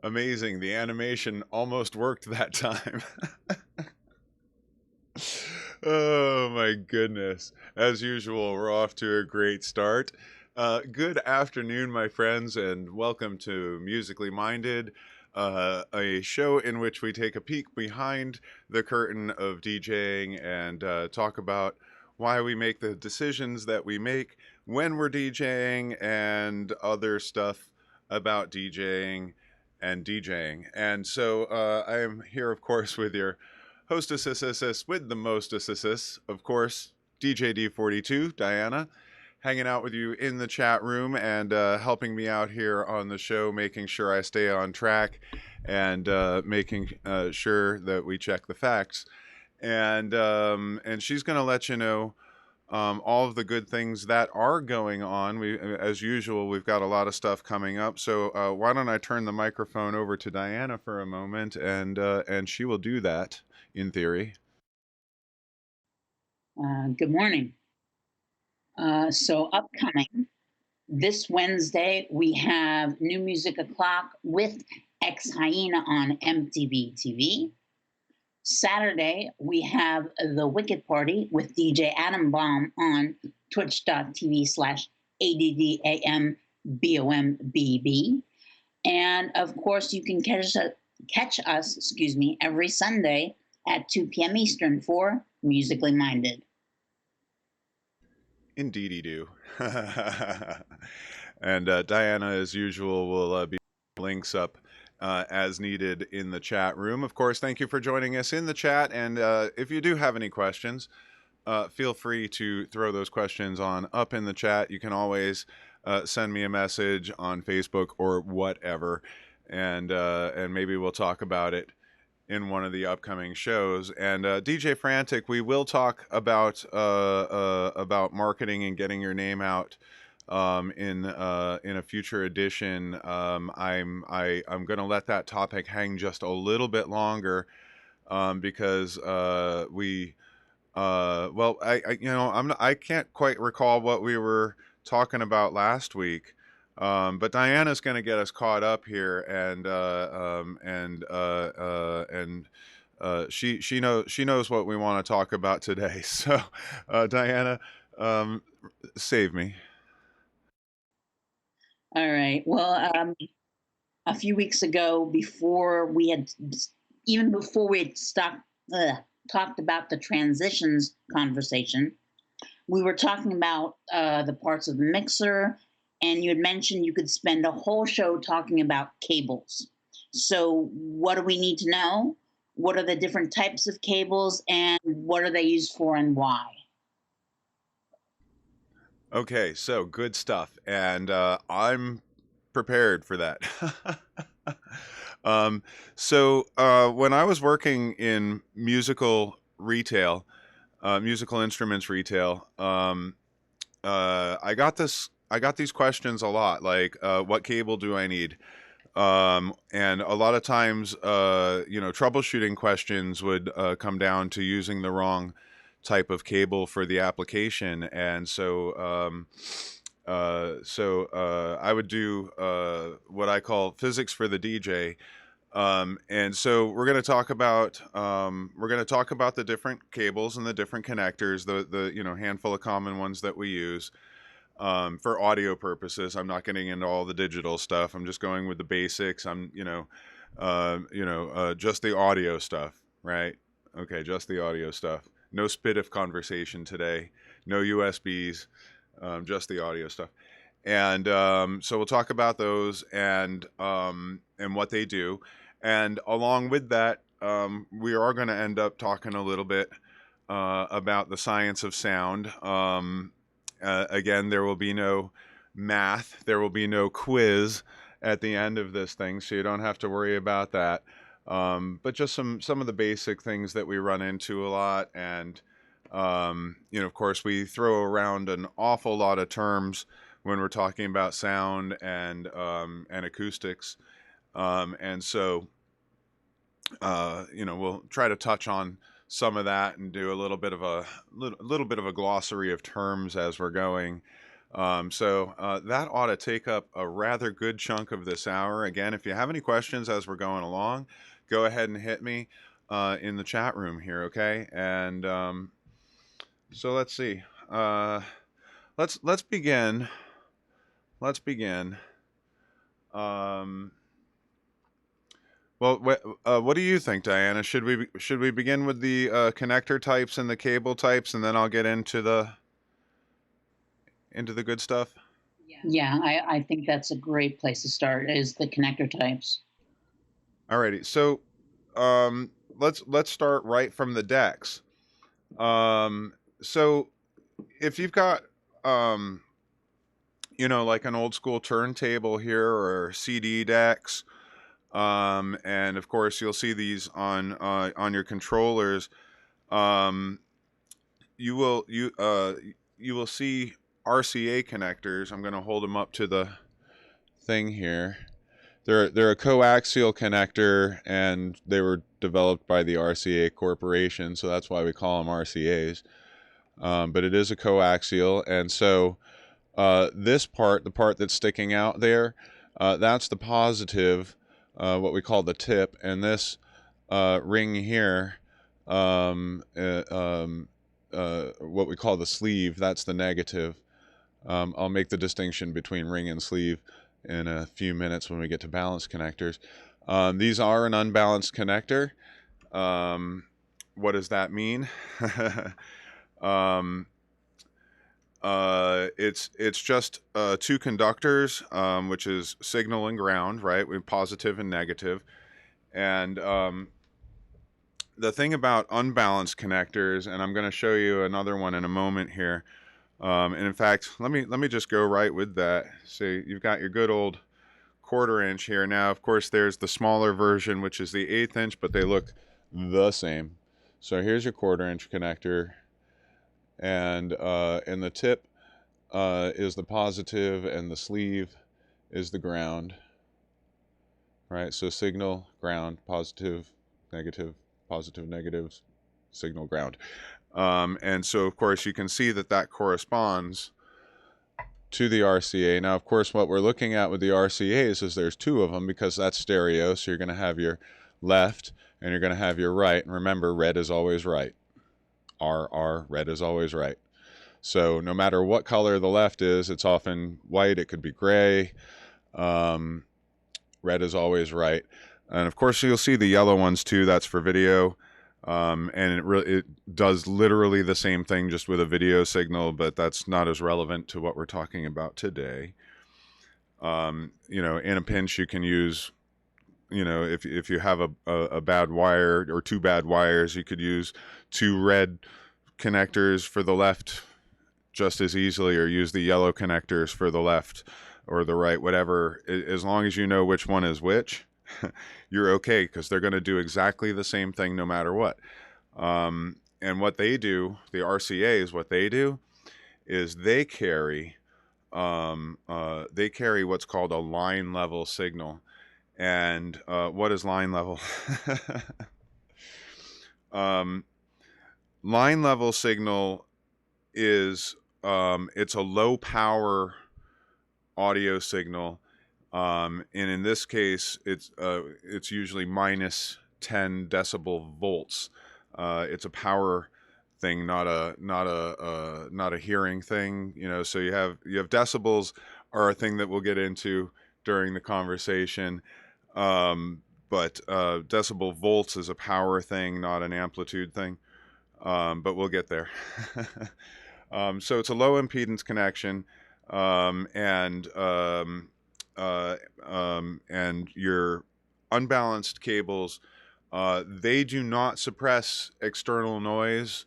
Amazing. The animation almost worked that time. Oh my goodness. As usual, we're off to a great start. Good afternoon, my friends, and welcome to Musically Minded, a show in which we take a peek behind the curtain of DJing and talk about why we make the decisions that we make when we're DJing and other stuff about DJing. And so I am here, of course, with your hostess with the mostess, of course, DJD42, Diana, hanging out with you in the chat room and helping me out here on the show, making sure I stay on track and making sure that we check the facts. And she's going to let you know all of the good things that are going on. As usual, we've got a lot of stuff coming up. So why don't I turn the microphone over to Diana for a moment, and she will do that in theory. Good morning. So upcoming this Wednesday, we have New Music O'Clock with Ex Hyena on MTV TV. Saturday, we have The Wicked Party with DJ Addambombb on twitch.tv/ADDAMBOMBB. And of course, you can catch us, every Sunday at 2 p.m. Eastern for Musically Minded. Indeedy do. And Diana, as usual, will be links up as needed in the chat room. Of course, thank you for joining us in the chat. And if you do have any questions, feel free to throw those questions on up in the chat. You can always send me a message on Facebook or whatever, and maybe we'll talk about it in one of the upcoming shows. And DJ Frantic, we will talk about marketing and getting your name out in a future edition. I'm going to let that topic hang just a little bit longer because I can't quite recall what we were talking about last week. But Diana's going to get us caught up here, and she knows what we want to talk about today. So, Diana, save me. All right. Well, a few weeks ago, before we had talked about the transitions conversation, we were talking about the parts of the mixer, and you had mentioned you could spend a whole show talking about cables. So what do we need to know? What are the different types of cables, and what are they used for, and why? Okay, so good stuff, and I'm prepared for that. So when I was working in musical retail, musical instruments retail, I got these questions a lot, like what cable do I need? And a lot of times, troubleshooting questions would come down to using the wrong type of cable for the application. And so I would do what I call physics for the DJ. And so we're going to talk about the different cables and the different connectors, the handful of common ones that we use for audio purposes. I'm not getting into all the digital stuff. I'm just going with the basics. I'm just the audio stuff, right? Okay, just the audio stuff. No SPDIF conversation today. No USBs. Just the audio stuff. And so we'll talk about those and what they do. And along with that, we are going to end up talking a little bit about the science of sound. Again, there will be no math. There will be no quiz at the end of this thing, so you don't have to worry about that. But just some of the basic things that we run into a lot. And, of course, we throw around an awful lot of terms when we're talking about sound and acoustics. And so, we'll try to touch on some of that and do a little bit of a glossary of terms as we're going. So that ought to take up a rather good chunk of this hour. Again, if you have any questions as we're going along, go ahead and hit me in the chat room here, okay? And so let's see. Let's begin. Let's begin. Well, what do you think, Diana? Should we begin with the connector types and the cable types, and then I'll get into the good stuff? Yeah, I think that's a great place to start, is the connector types. Alrighty. So let's start right from the decks. So if you've got like an old school turntable here or CD decks, and of course you'll see these on your controllers. You will see RCA connectors. I'm going to hold them up to the thing here. They're a coaxial connector, and they were developed by the RCA Corporation, so that's why we call them RCAs. But it is a coaxial, and so this part, the part that's sticking out there, that's the positive, what we call the tip, and this ring here, what we call the sleeve, that's the negative. I'll make the distinction between ring and sleeve in a few minutes when we get to balanced connectors. These are an unbalanced connector. What does that mean? It's just two conductors, which is signal and ground, right? With positive and negative. And the thing about unbalanced connectors, and I'm going to show you another one in a moment here. And in fact, let me just go right with that. So you've got your good old 1/4 inch here. Now, of course, there's the smaller version, which is the 1/8 inch, but they look the same. So here's your 1/4 inch connector, and the tip is the positive, and the sleeve is the ground. Right. So signal, ground, positive, negative, signal, ground. And so, of course, you can see that corresponds to the RCA. Now, of course, what we're looking at with the RCAs is there's two of them because that's stereo. So you're going to have your left and you're going to have your right. And remember, red is always right. Red is always right. So no matter what color the left is, it's often white. It could be gray. Red is always right. And of course, you'll see the yellow ones too. That's for video. And it does literally the same thing, just with a video signal, but that's not as relevant to what we're talking about today. In a pinch, you can use, if you have a bad wire or two bad wires, you could use two red connectors for the left just as easily, or use the yellow connectors for the left or the right, whatever. As long as you know which one is which, you're okay, because they're going to do exactly the same thing no matter what. And what they do, the RCAs, what they do is they carry what's called a line level signal. And what is line level? Line level signal is it's a low power audio signal. And in this case, it's usually minus 10 decibel volts. It's a power thing, not a hearing thing. So you have decibels are a thing that we'll get into during the conversation. But decibel volts is a power thing, not an amplitude thing. But we'll get there. So it's a low impedance connection, and your unbalanced cables, they do not suppress external noise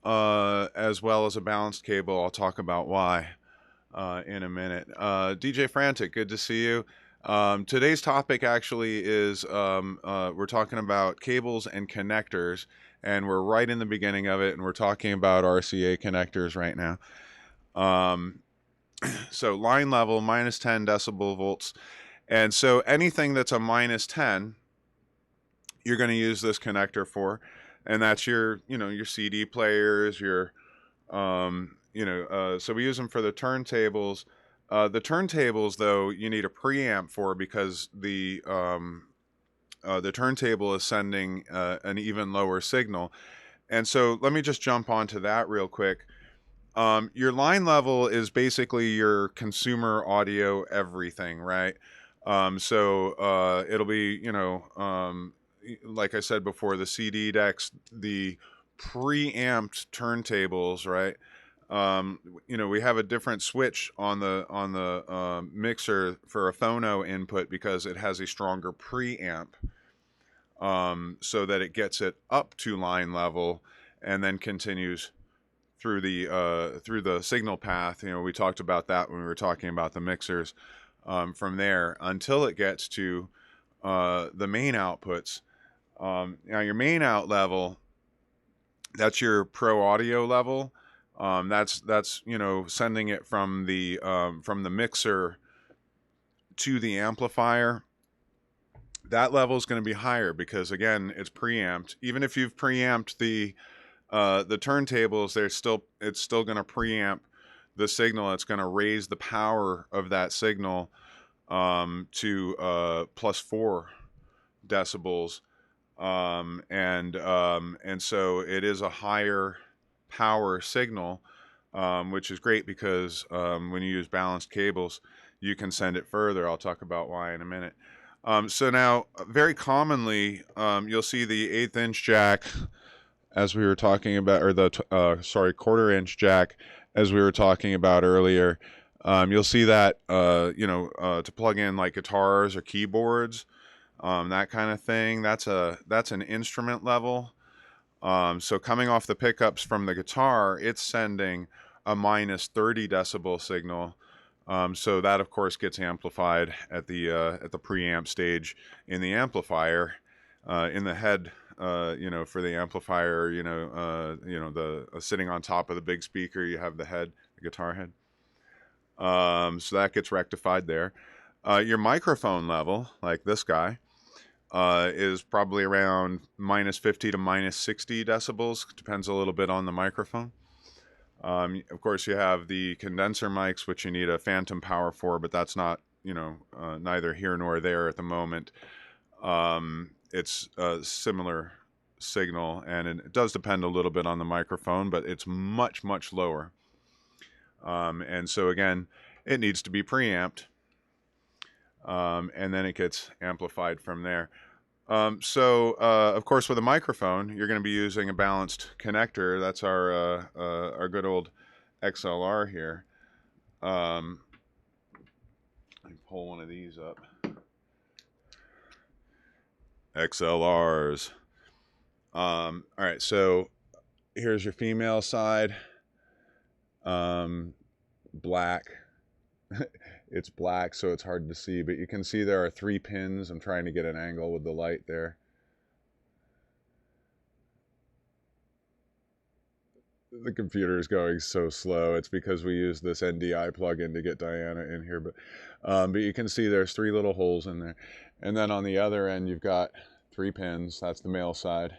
as well as a balanced cable. I'll talk about why in a minute. DJ Frantic, good to see you. Today's topic actually is we're talking about cables and connectors, and we're right in the beginning of it, and we're talking about RCA connectors right now. So line level, minus 10 decibel volts. And so anything that's a minus 10, you're going to use this connector for. And that's your CD players, your So we use them for the turntables. The turntables, though, you need a preamp for, because the turntable is sending an even lower signal. And so let me just jump onto that real quick. Your line level is basically your consumer audio everything, right? It'll be, like I said before, the CD decks, the preamped turntables, right? We have a different switch on the mixer for a phono input because it has a stronger preamp, so that it gets it up to line level and then continues through the signal path. We talked about that when we were talking about the mixers, from there until it gets to the main outputs. Now your main out level, that's your pro audio level. That's sending it from the mixer to the amplifier. That level is going to be higher because, again, it's preamped. Even if you've preamped the turntables, it's still going to preamp the signal. It's going to raise the power of that signal to +4 decibels, and so it is a higher power signal, which is great because when you use balanced cables, you can send it further. I'll talk about why in a minute. So now, very commonly, you'll see the 1/8 inch jack, as we were talking about, or the 1/4 inch jack, as we were talking about earlier. You'll see that to plug in like guitars or keyboards, that kind of thing. That's an instrument level. So coming off the pickups from the guitar, it's sending a -30 decibel signal. So that, of course, gets amplified at the preamp stage in the amplifier, in the head. For the amplifier, sitting on top of the big speaker, you have the head, the guitar head. So that gets rectified there. Your microphone level, like this guy, is probably around -50 to -60 decibels. Depends a little bit on the microphone. Of course, you have the condenser mics, which you need a phantom power for, but that's not, neither here nor there at the moment. It's a similar signal, and it does depend a little bit on the microphone, but it's much, much lower. And so, again, it needs to be preamped, and then it gets amplified from there. Of course, with a microphone, you're going to be using a balanced connector. That's our good old XLR here. Let me pull one of these up. XLRs. All right, so here's your female side. Black. It's black, so it's hard to see, but you can see there are 3 pins. I'm trying to get an angle with the light there. The computer is going so slow. It's because we use this NDI plugin to get Diana in here, but you can see there's 3 little holes in there. And then on the other end, you've got 3 pins. That's the male side.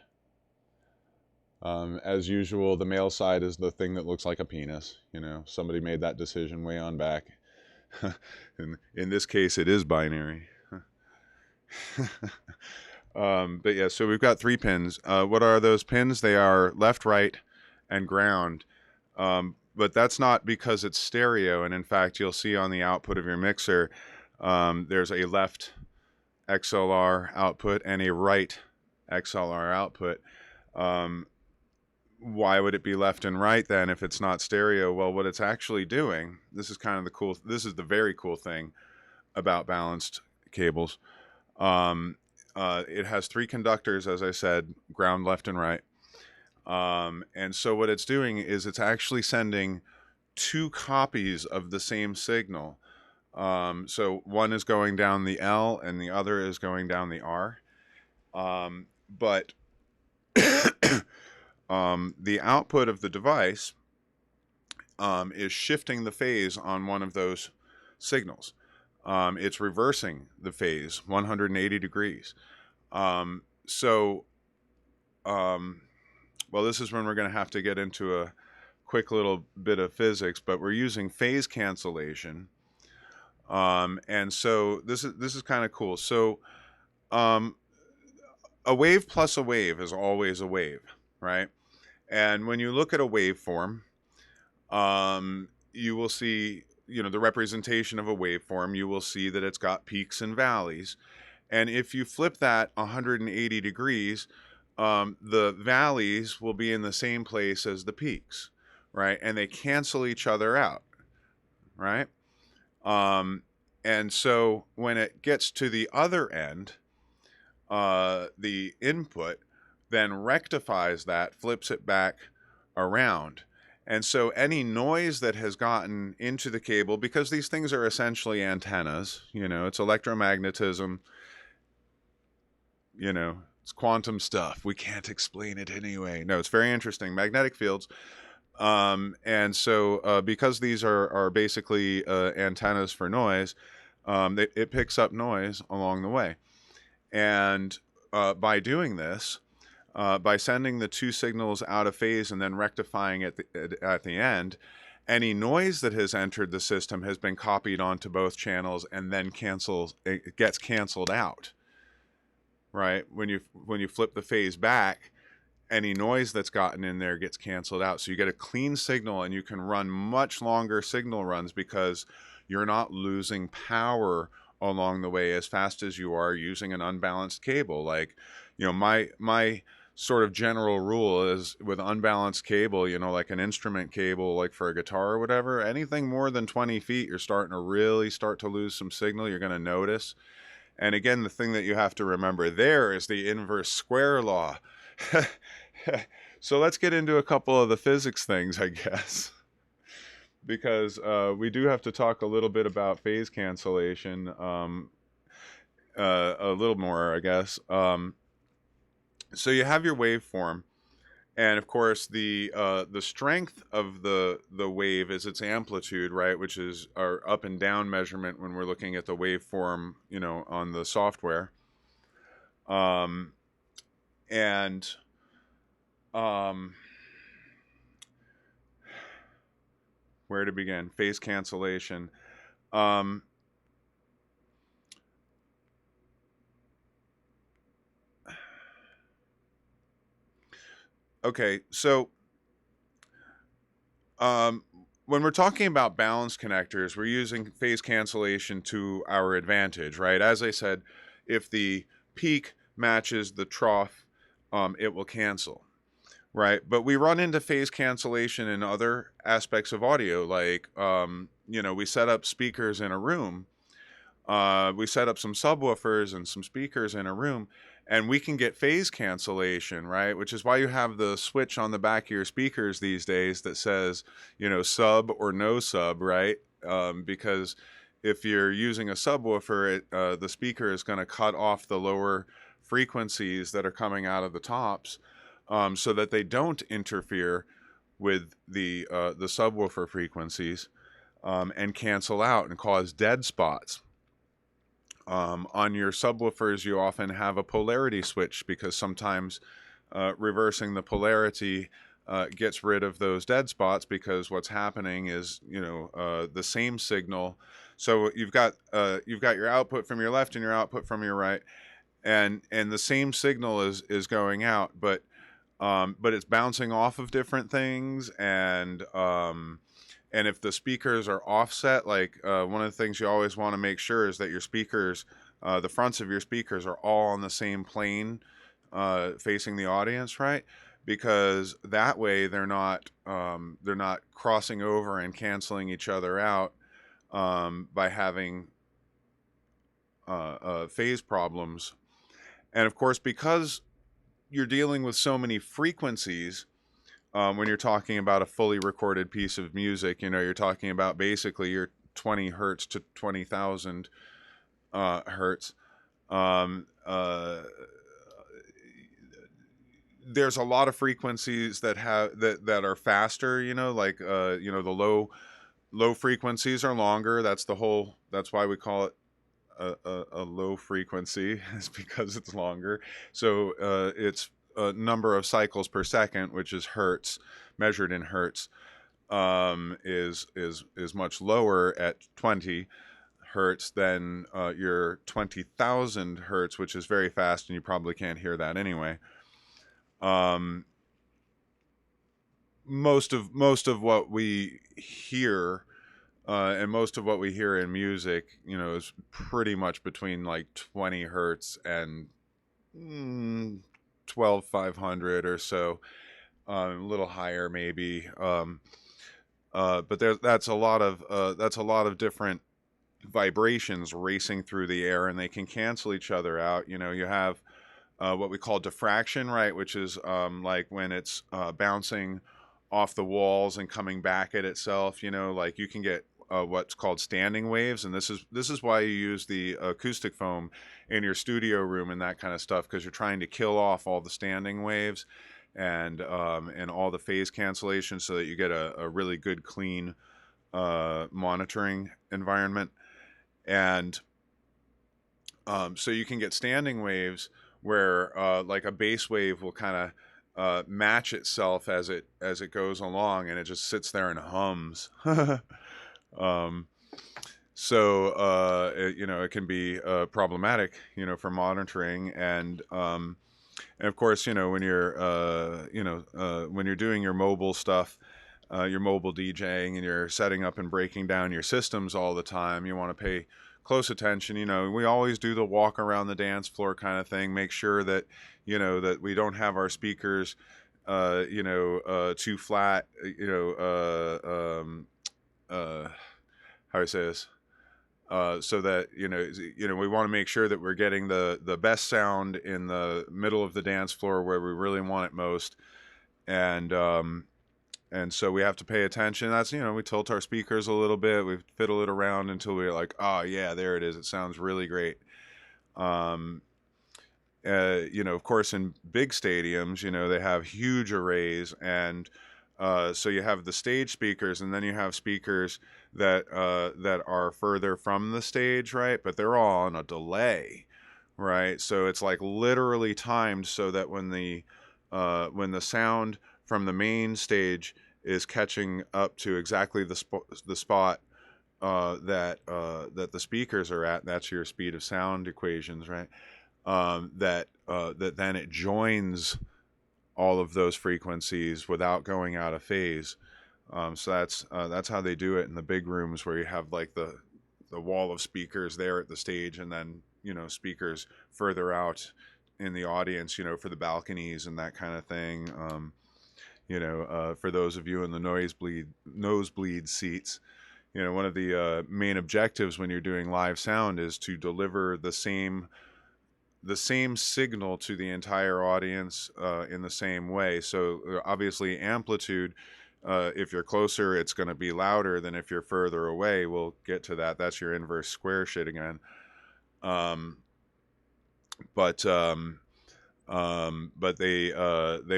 As usual, the male side is the thing that looks like a penis. Somebody made that decision way on back. In this case, it is binary. But yeah, so we've got 3 pins. What are those pins? They are left, right, and ground. But that's not because it's stereo. And in fact, you'll see on the output of your mixer, there's a left XLR output and a right XLR output. Why would it be left and right then if it's not stereo? Well, what it's actually doing, this is the very cool thing about balanced cables. It has 3 conductors, as I said, ground, left, and right. And so what it's doing is it's actually sending 2 copies of the same signal. So one is going down the L and the other is going down the R. But the output of the device is shifting the phase on one of those signals. It's reversing the phase 180 degrees. Well, this is when we're going to have to get into a quick little bit of physics, but we're using phase cancellation. And so this is kind of cool. So um, a wave plus a wave is always a wave, right? And when you look at a waveform, you will see, the representation of a waveform, you will see that it's got peaks and valleys. And if you flip that 180 degrees, the valleys will be in the same place as the peaks, right? And they cancel each other out, right? And so when it gets to the other end, the input then rectifies that, flips it back around. And so any noise that has gotten into the cable, because these things are essentially antennas, it's electromagnetism, it's quantum stuff. We can't explain it anyway. No, it's very interesting. Magnetic fields. And so because these are basically antennas for noise, it picks up noise along the way. And by doing this, by sending the two signals out of phase and then rectifying it at the end, any noise that has entered the system has been copied onto both channels and then it gets canceled out. Right? When you flip the phase back, any noise that's gotten in there gets canceled out. So you get a clean signal, and you can run much longer signal runs because you're not losing power along the way as fast as you are using an unbalanced cable. Like, my sort of general rule is with unbalanced cable, like an instrument cable, like for a guitar or whatever, anything more than 20 feet, you're starting to really start to lose some signal. You're going to notice. And again, the thing that you have to remember there is the inverse square law. So let's get into a couple of the physics things, I guess, because we do have to talk a little bit about phase cancellation, a little more, I guess. So you have your waveform, and of course the strength of the wave is its amplitude, right? Which is our up and down measurement when we're looking at the waveform, on the software. Where to begin? Phase cancellation. Okay, so when we're talking about balance connectors, we're using phase cancellation to our advantage, right? As I said, if the peak matches the trough, it will cancel, right? But we run into phase cancellation in other aspects of audio, like, we set up speakers in a room. We set up some subwoofers and some speakers in a room, and we can get phase cancellation, right? Which is why you have the switch on the back of your speakers these days that says, sub or no sub, right? Because if you're using a subwoofer, the speaker is going to cut off the lower frequencies that are coming out of the tops, so that they don't interfere with the subwoofer frequencies, and cancel out and cause dead spots. On your subwoofers, you often have a polarity switch because sometimes reversing the polarity gets rid of those dead spots, because what's happening is, the same signal. So you've got your output from your left and your output from your right, and the same signal is going out, but it's bouncing off of different things, and if the speakers are offset, like one of the things you always want to make sure is that your speakers, the fronts of your speakers, are all on the same plane, facing the audience, right? Because that way they're not crossing over and canceling each other out by having phase problems. And of course, because you're dealing with so many frequencies, when you're talking about a fully recorded piece of music, you're talking about basically your 20 hertz to 20,000 hertz. There's a lot of frequencies that are faster, like the low frequencies are longer. That's why we call it a low frequency, is because it's longer. So it's a number of cycles per second, which is hertz, measured in hertz. is much lower at 20 hertz than your 20,000 hertz, which is very fast, and you probably can't hear that anyway. Um, most of what we hear and most of what we hear in music, is pretty much between like 20 hertz and 12,500 or so, a little higher maybe. But that's a lot of different vibrations racing through the air, and they can cancel each other out. You have what we call diffraction, right, which is like when it's bouncing off the walls and coming back at itself. Like you can get what's called standing waves, and this is why you use the acoustic foam in your studio room and that kind of stuff, because you're trying to kill off all the standing waves and all the phase cancellation, so that you get a really good clean monitoring environment. And so you can get standing waves where like a bass wave will kind of match itself as it goes along, and it just sits there and hums. um, so it can be problematic, for monitoring. And of course, when you're doing your mobile stuff, your mobile DJing, and you're setting up and breaking down your systems all the time, you want to pay close attention. We always do the walk around the dance floor kind of thing. Make sure that that we don't have our speakers too flat. How do I say this? So that we want to make sure that we're getting the best sound in the middle of the dance floor, where we really want it most. And so we have to pay attention. That's, we tilt our speakers a little bit, we fiddle it around until we're like, oh yeah, there it is, it sounds really great. um of course, in big stadiums, they have huge arrays, and so you have the stage speakers, and then you have speakers that are further from the stage, right? But they're all on a delay, right? So it's like literally timed, so that when the sound from the main stage is catching up to exactly the spot that the speakers are at. That's your speed of sound equations, right? That then it joins all of those frequencies without going out of phase. So that's how they do it in the big rooms, where you have like the wall of speakers there at the stage, and then speakers further out in the audience, for the balconies and that kind of thing. For those of you in the nosebleed seats, one of the main objectives when you're doing live sound is to deliver the same signal to the entire audience in the same way. So obviously amplitude, if you're closer, it's going to be louder than if you're further away. We'll get to that. That's your inverse square shit again. Um, but they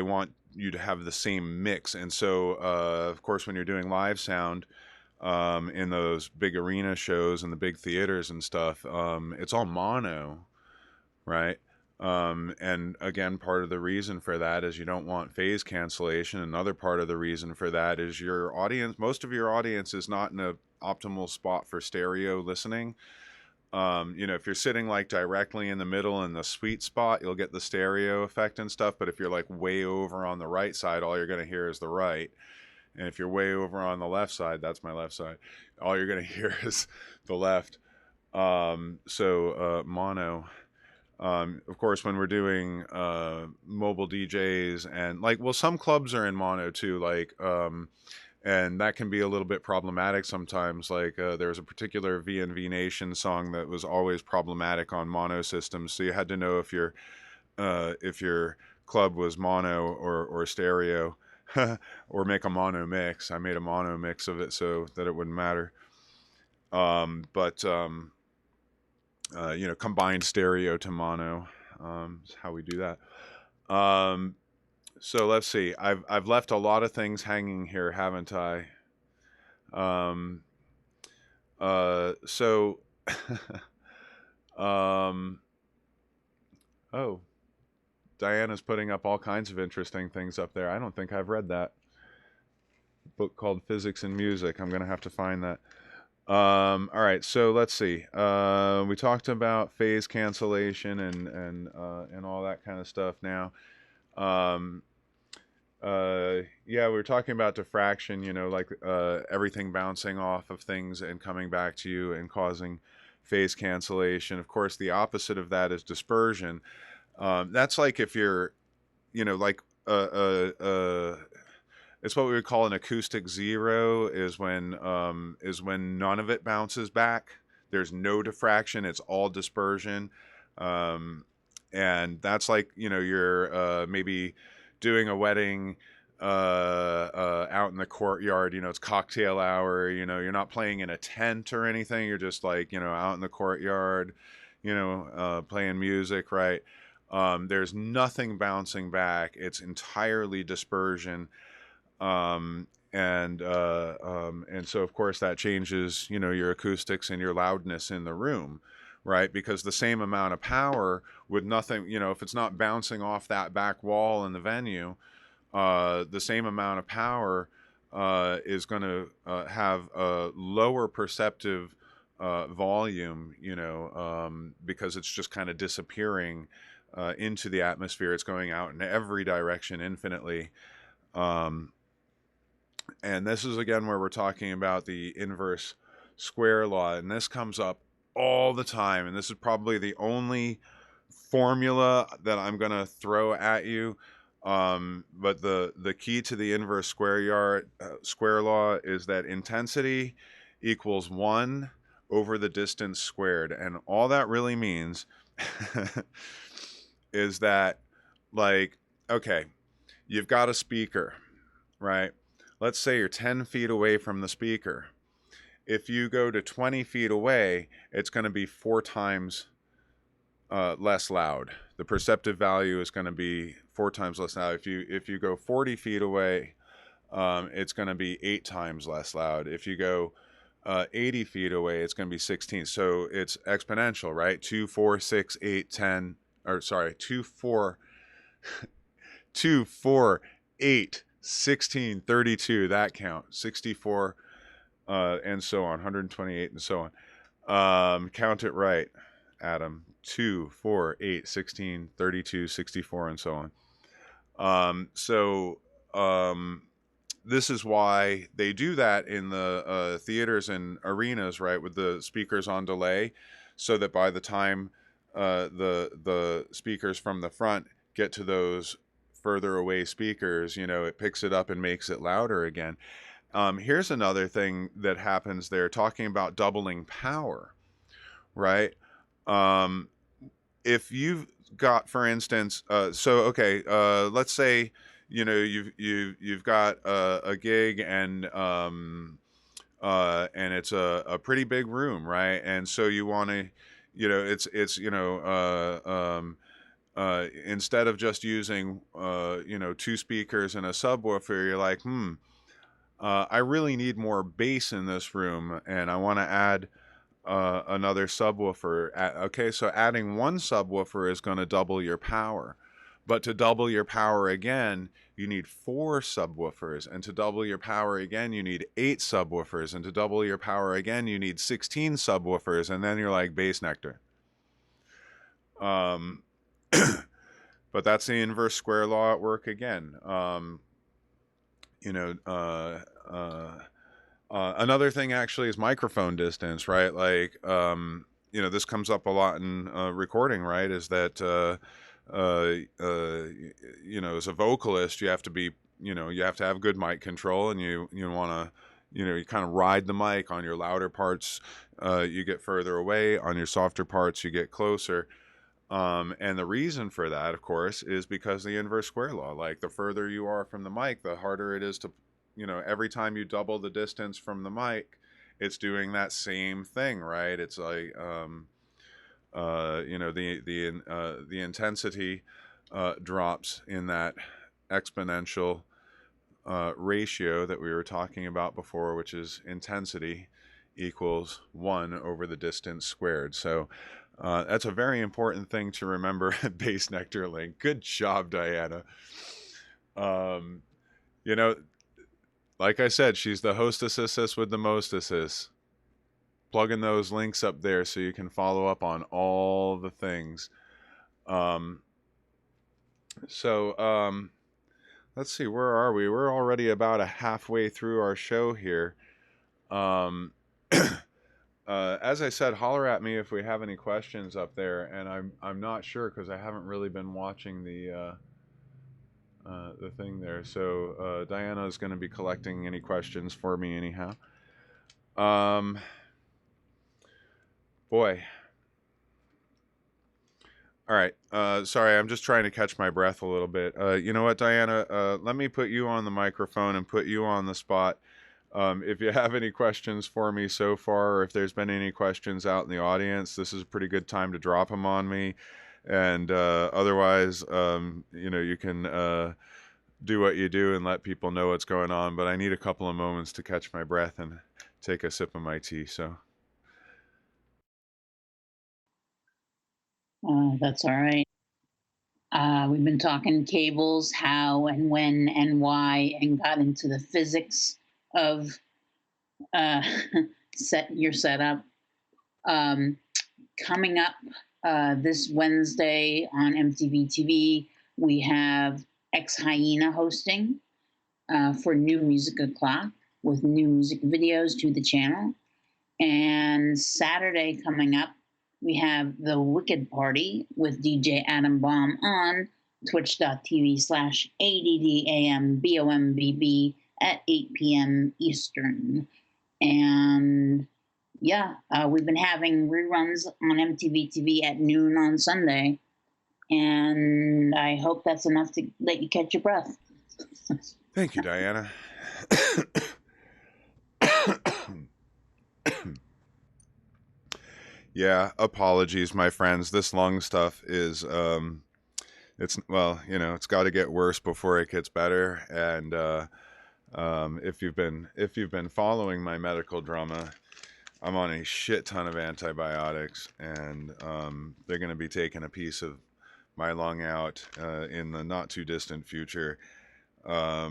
want you to have the same mix. And so of course, when you're doing live sound in those big arena shows and the big theaters and stuff, it's all mono, right? And again, part of the reason for that is you don't want phase cancellation. Another part of the reason for that is most of your audience is not in an optimal spot for stereo listening. If you're sitting like directly in the middle in the sweet spot, you'll get the stereo effect and stuff. But if you're like way over on the right side, all you're going to hear is the right. And if you're way over on the left side, that's my left side, all you're going to hear is the left. Mono. Of course, when we're doing mobile DJs, and some clubs are in mono too, and that can be a little bit problematic sometimes. There was a particular VNV Nation song that was always problematic on mono systems, so you had to know if your club was mono or stereo, or make a mono mix. I made a mono mix of it so that it wouldn't matter. Combined stereo to mono is how we do that. So let's see. I've left a lot of things hanging here, haven't I? So oh, Diana's putting up all kinds of interesting things up there. I don't think I've read that. book called Physics and Music. I'm gonna have to find that. All right, so let's see. We talked about phase cancellation and all that kind of stuff. Now, um, yeah, we were talking about diffraction. You know, like everything bouncing off of things and coming back to you and causing phase cancellation. Of course, the opposite of that is dispersion. That's like if you're, you know, like it's what we would call an acoustic zero is when none of it bounces back. There's no diffraction. It's all dispersion. Um, and that's like, you know, you're maybe doing a wedding out in the courtyard. You know, it's cocktail hour. You know, you're not playing in a tent or anything. You're just like, you know, out in the courtyard, you know, playing music, right? There's nothing bouncing back. It's entirely dispersion. And so of course that changes, you know, your acoustics and your loudness in the room, right? Because the same amount of power with nothing, you know, if it's not bouncing off that back wall in the venue, the same amount of power is going to have a lower perceptive volume, you know, because it's just kind of disappearing into the atmosphere. It's going out in every direction infinitely. And this is again where we're talking about the inverse square law, and this comes up all the time, and this is probably the only formula that I'm going to throw at you. But the key to the inverse square law is that intensity equals 1 over the distance squared, and all that really means is that, like, okay, you've got a speaker, right? Let's say you're 10 feet away from the speaker. If you go to 20 feet away, it's going to be 4 times less loud. The perceptive value is going to be 4 times less loud. If you go 40 feet away, it's going to be 8 times less loud. If you go 80 feet away, it's going to be 16. So it's exponential, right? 2, 4, 6, 8, 10, or sorry, 2, 4, 2, 4, 8, 16, 32, that count, 64, and so on, 128 and so on. Count it right, Adam. 2, 4, 8, 16, 32, 64, and so on. This is why they do that in the theaters and arenas, right, with the speakers on delay, so that by the time the speakers from the front get to those further away speakers, you know, it picks it up and makes it louder again. Here's another thing that happens there, talking about doubling power, right? If you've got, for instance, let's say, you know, you've got a gig and it's a pretty big room, right? And so you want to, you know, it's you know, instead of just using you know, 2 speakers and a subwoofer, you're like, I really need more bass in this room, and I want to add another subwoofer. Okay, so adding 1 subwoofer is going to double your power. But to double your power again, you need 4 subwoofers. And to double your power again, you need 8 subwoofers. And to double your power again, you need 16 subwoofers. And then you're like bass nectar. Um, but that's the inverse square law at work again. You know, another thing actually is microphone distance, right? Like, you know, this comes up a lot in recording, right? Is that, you know, as a vocalist, you have to be, you know, you have to have good mic control, and you want to, you know, you kind of ride the mic. On your louder parts, you get further away. On your softer parts, you get closer. And the reason for that, of course, is because the inverse square law. Like, the further you are from the mic, the harder it is to, you know, every time you double the distance from the mic, it's doing that same thing, right? It's like, you know, the intensity drops in that exponential ratio that we were talking about before, which is intensity equals 1 over the distance squared. So that's a very important thing to remember. Bass nectar link. Good job, Diana. You know, Like I said, she's the hostess with the mostesses. Plugging those links up there so you can follow up on all the things. Um, so let's see, where are we? We're already about a halfway through our show here. Um, as I said, holler at me if we have any questions up there, and I'm not sure because I haven't really been watching the thing there. So Diana is going to be collecting any questions for me anyhow. Boy. All right. Sorry, I'm just trying to catch my breath a little bit. You know what, Diana? Let me put you on the microphone and put you on the spot. If you have any questions for me so far, or if there's been any questions out in the audience, this is a pretty good time to drop them on me. And otherwise, you can do what you do and let people know what's going on. But I need a couple of moments to catch my breath and take a sip of my tea. So. That's all right. We've been talking cables, how and when and why, and got into the physics of uh, your setup. Um, Coming up this Wednesday on MTV TV, we have Ex Hyena hosting for New Music O'Clock with new music videos to the channel. And Saturday coming up, we have the Wicked Party with DJ Addambombb on twitch.tv/ADDAMBOMBB at 8 p.m. Eastern. And yeah, we've been having reruns on MTV TV at noon on Sunday. And I hope that's enough to let you catch your breath. Thank you, Diana. Yeah, apologies, my friends. This lung stuff is it's well, it's got to get worse before it gets better. And if you've been following my medical drama, I'm on a shit ton of antibiotics, and they're going to be taking a piece of my lung out in the not too distant future. Yeah,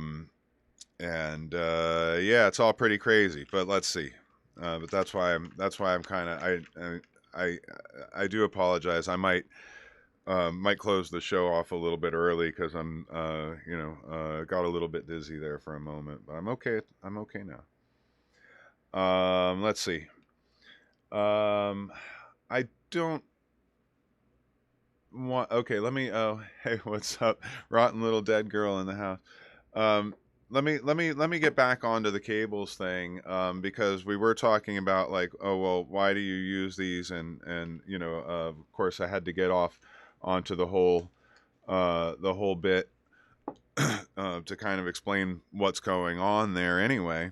it's all pretty crazy, but let's see. But that's why I'm kind of I do apologize. I might close the show off a little bit early because I'm got a little bit dizzy there for a moment, but I'm okay. I'm okay now. Let's see. I don't want. Okay, let me. Oh, hey, what's up, rotten little dead girl in the house? Um, let me get back onto the cables thing, because we were talking about, like, oh well, why do you use these, and of course I had to get off onto the whole bit to kind of explain what's going on there anyway.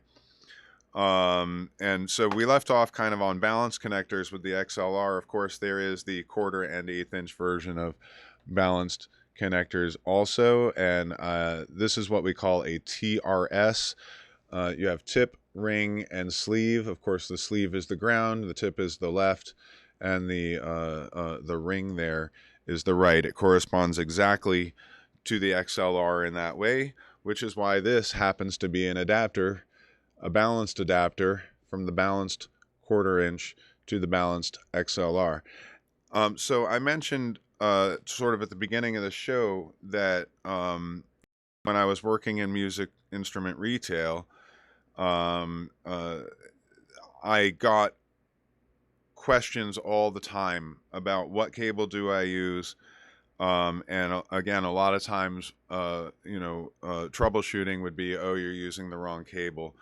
And so we left off kind of on balance connectors with the XLR. Of course, there is the quarter and eighth-inch version of balanced connectors also, and this is what we call a TRS. You have tip, ring, and sleeve. Of course, the sleeve is the ground, the tip is the left, and the ring there is the right. It corresponds exactly to the XLR in that way, which is why this happens to be an adapter, a balanced adapter from the balanced quarter inch to the balanced XLR. So I mentioned sort of at the beginning of the show that when I was working in music instrument retail, I got questions all the time about what cable do I use. And again, a lot of times, troubleshooting would be, oh, you're using the wrong cable.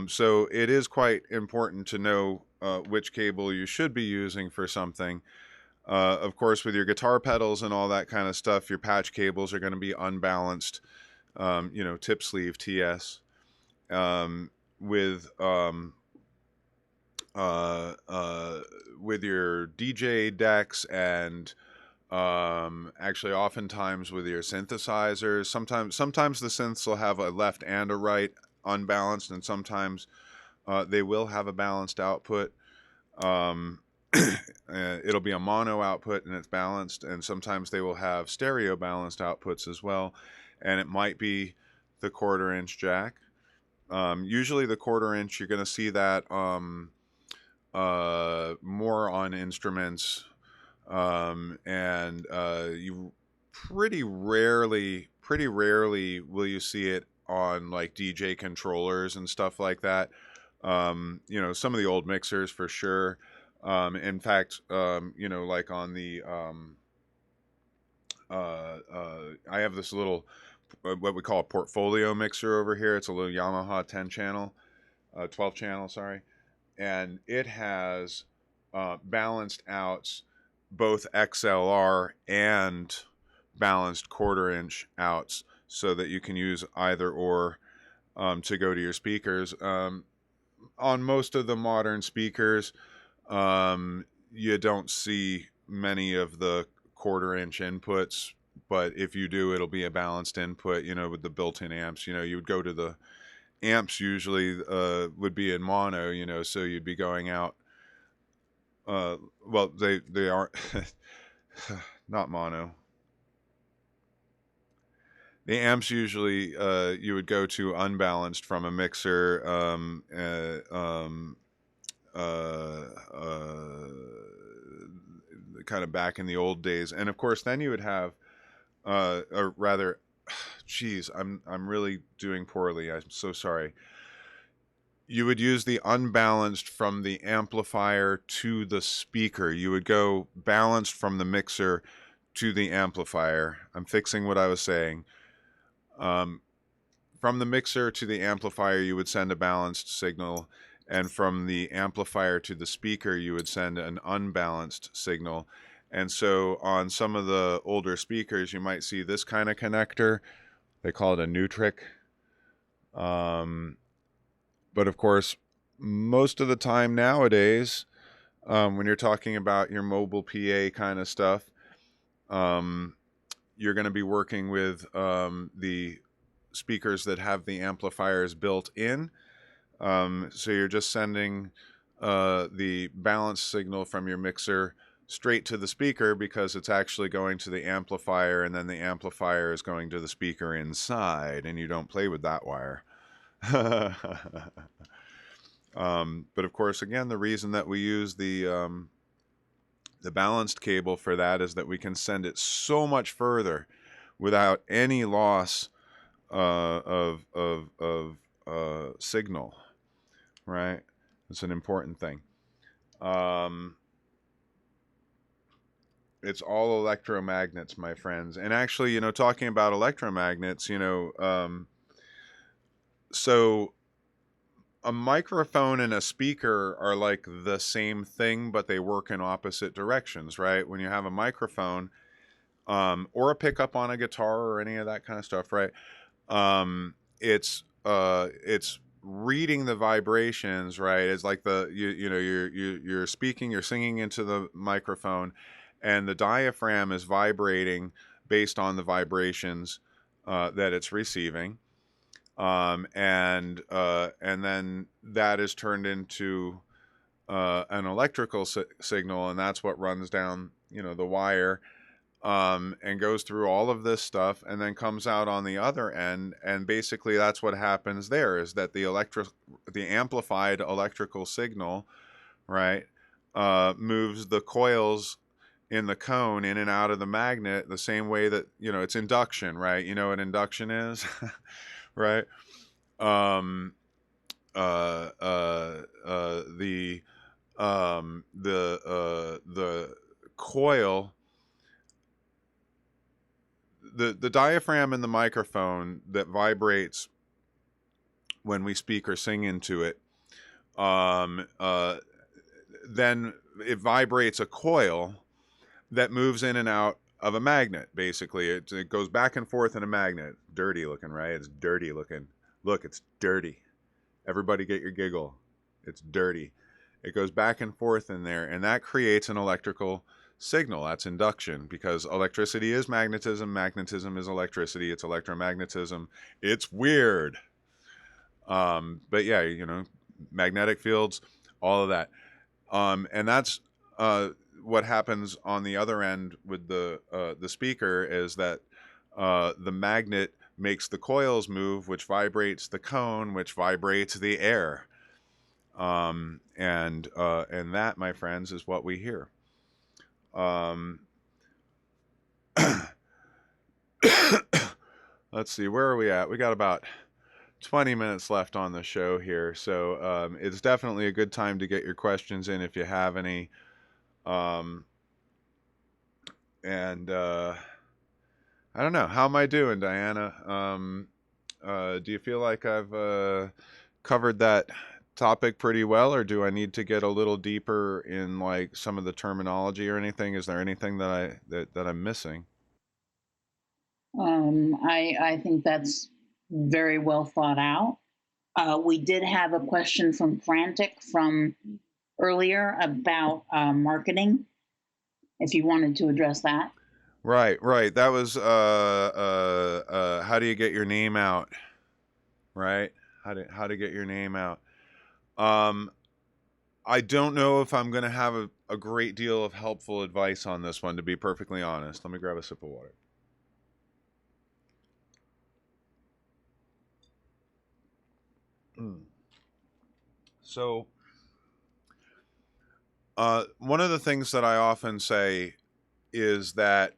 So it is quite important to know which cable you should be using for something. Of course, with your guitar pedals and all that kind of stuff, your patch cables are going to be unbalanced, tip sleeve TS. With with your DJ decks and actually oftentimes with your synthesizers, sometimes the synths will have a left and a right unbalanced, and sometimes they will have a balanced output. It'll be a mono output and it's balanced, and sometimes they will have stereo balanced outputs as well, and it might be the quarter inch jack. Usually the 1/4 inch, you're going to see that more on instruments, and you pretty rarely will you see it on like DJ controllers and stuff like that. Some of the old mixers for sure. In fact, like on the I have this little what we call a portfolio mixer over here. It's a little Yamaha 10 channel, 12 channel, sorry, and it has balanced outs, both XLR and balanced 1/4 inch outs, so that you can use either or to go to your speakers. On most of the modern speakers, you don't see many of the 1/4 inch inputs, but if you do, it'll be a balanced input, with the built-in amps. You would go to the amps usually would be in mono, so you'd be going out. Well, they aren't not mono. The amps usually you would go to unbalanced from a mixer, kind of back in the old days, and of course, then you would have, or rather, geez, I'm really doing poorly. I'm so sorry. You would use the unbalanced from the amplifier to the speaker. You would go balanced from the mixer to the amplifier. I'm fixing what I was saying. From the mixer to the amplifier, you would send a balanced signal, and from the amplifier to the speaker, you would send an unbalanced signal. And so on some of the older speakers, you might see this kind of connector. They call it a Nutric. But of course, most of the time nowadays, when you're talking about your mobile PA kind of stuff, you're going to be working with the speakers that have the amplifiers built in. So you're just sending the balance signal from your mixer straight to the speaker, because it's actually going to the amplifier, and then the amplifier is going to the speaker inside, and you don't play with that wire. But of course, again, the reason that we use the balanced cable for that is that we can send it so much further without any loss of signal, right? It's an important thing. It's all electromagnets, my friends. And actually, talking about electromagnets, so a microphone and a speaker are like the same thing, but they work in opposite directions, right? When you have a microphone, or a pickup on a guitar or any of that kind of stuff, right? It's reading the vibrations, right? It's like you're speaking, you're singing into the microphone, and the diaphragm is vibrating based on the vibrations that it's receiving. And then that is turned into an electrical signal, and that's what runs down, the wire, and goes through all of this stuff, and then comes out on the other end. And basically, that's what happens there, is that the amplified electrical signal, right, moves the coils in the cone in and out of the magnet the same way that, it's induction, right? You know what induction is? Right? The coil, the diaphragm in the microphone that vibrates when we speak or sing into it, then it vibrates a coil that moves in and out of a magnet. Basically, it goes back and forth in a magnet. Dirty looking, right? It's dirty looking. Look, it's dirty. Everybody get your giggle. It's dirty. It goes back and forth in there, and that creates an electrical signal. That's induction, because electricity is magnetism. Magnetism is electricity. It's electromagnetism. It's weird. But yeah, magnetic fields, all of that. And that's what happens on the other end with the speaker, is that the magnet makes the coils move, which vibrates the cone, which vibrates the air. And that, my friends, is what we hear. Let's see, where are we at? We got about 20 minutes left on the show here, so it's definitely a good time to get your questions in if you have any. I don't know, how am I doing, Diana? Do you feel like I've covered that topic pretty well, or do I need to get a little deeper in like some of the terminology or anything? Is there anything that I'm missing? I think that's very well thought out. We did have a question from Frantic from earlier about marketing, if you wanted to address that. Right. That was how do you get your name out? Right? How to get your name out? I don't know if I'm going to have a great deal of helpful advice on this one, to be perfectly honest. Let me grab a sip of water. So, one of the things that I often say is that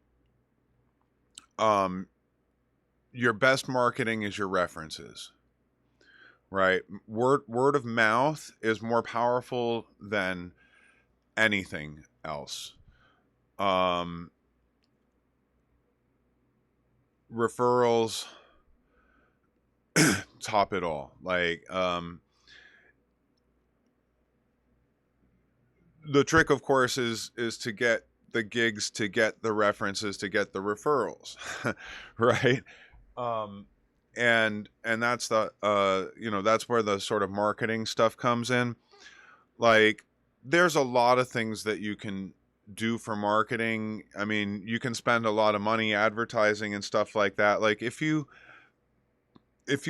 your best marketing is your references, right? Word of mouth is more powerful than anything else. Referrals top it all. Like, the trick, of course, is to get the gigs, to get the references, to get the referrals, right? And that's the that's where the sort of marketing stuff comes in. Like, there's a lot of things that you can do for marketing. I mean, you can spend a lot of money advertising and stuff like that. Like, if you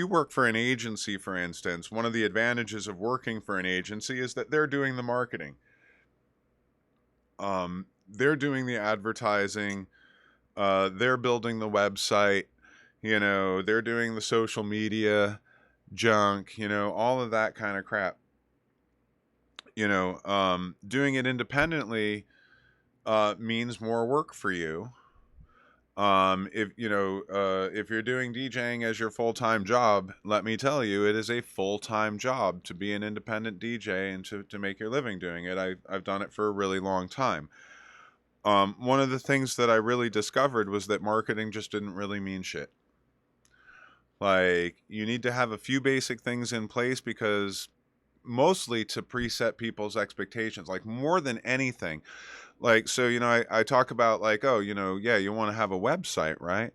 work for an agency, for instance, one of the advantages of working for an agency is that they're doing the marketing. They're doing the advertising, they're building the website, they're doing the social media junk, all of that kind of crap. Doing it independently means more work for you. If you're doing DJing as your full-time job, let me tell you, it is a full-time job to be an independent DJ and to make your living doing it. I've done it for a really long time. One of the things that I really discovered was that marketing just didn't really mean shit. Like, you need to have a few basic things in place, because mostly to preset people's expectations, like, more than anything. Like, so, I talk about, like, oh, yeah, you want to have a website, right?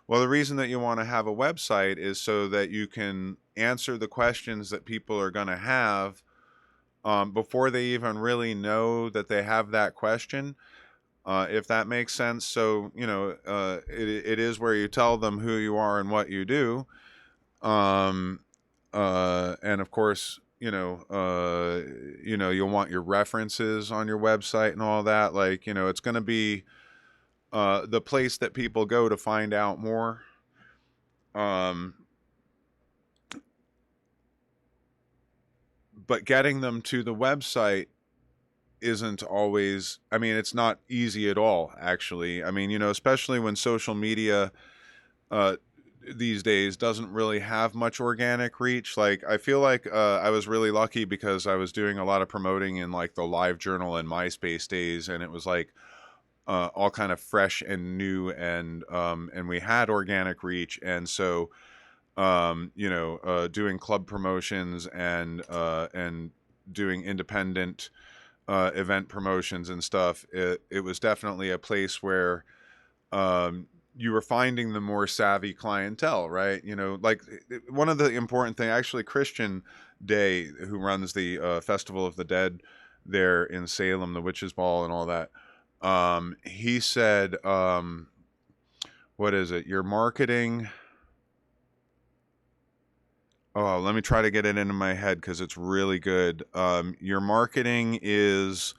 Well, the reason that you want to have a website is so that you can answer the questions that people are going to have before they even really know that they have that question, if that makes sense. So, it is where you tell them who you are and what you do. And of course, you'll want your references on your website and all that. Like, it's going to be the place that people go to find out more. But getting them to the website isn't always, I mean, it's not easy at all, actually. I mean, especially when social media these days doesn't really have much organic reach. Like, I feel like I was really lucky because I was doing a lot of promoting in like the Live Journal and MySpace days, and it was like all kind of fresh and new, and we had organic reach. And so doing club promotions and doing independent event promotions and stuff, it was definitely a place where you were finding the more savvy clientele, right? Like, one of the important thing, actually, Christian Day, who runs the Festival of the Dead there in Salem, the Witches Ball and all that, he said, what is it? Your marketing. Oh, let me try to get it into my head because it's really good. Your marketing is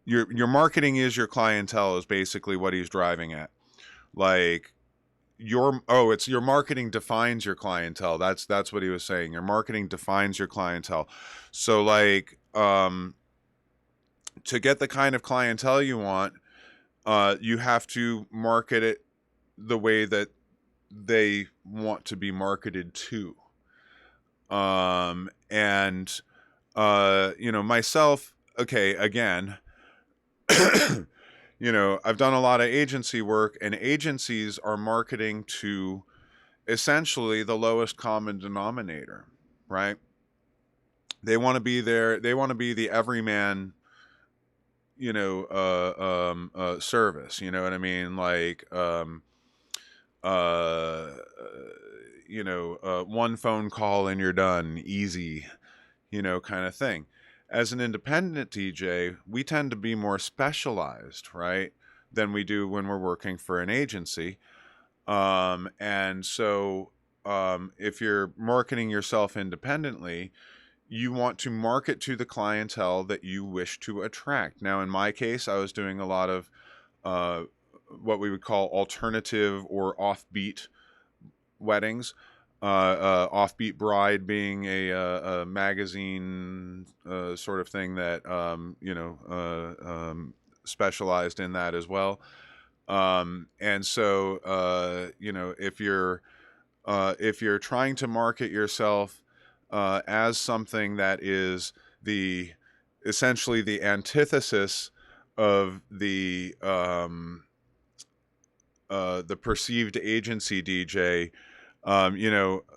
your marketing is your clientele, is basically what he's driving at. Like, your marketing defines your clientele. That's what he was saying. Your marketing defines your clientele. So like to get the kind of clientele you want, you have to market it the way that they want to be marketed to. And myself, okay, again, I've done a lot of agency work, and agencies are marketing to essentially the lowest common denominator, right? They want to be there. They want to be the everyman, service. You know what I mean? Like, uh, one phone call and you're done, easy, kind of thing. As an independent DJ, we tend to be more specialized, right, than we do when we're working for an agency. And so, if you're marketing yourself independently, you want to market to the clientele that you wish to attract. Now, in my case, I was doing a lot of uh, what we would call alternative or offbeat weddings. Offbeat Bride being a magazine sort of thing that specialized in that as well. And so if you're trying to market yourself as something that is essentially the antithesis of the perceived agency DJ,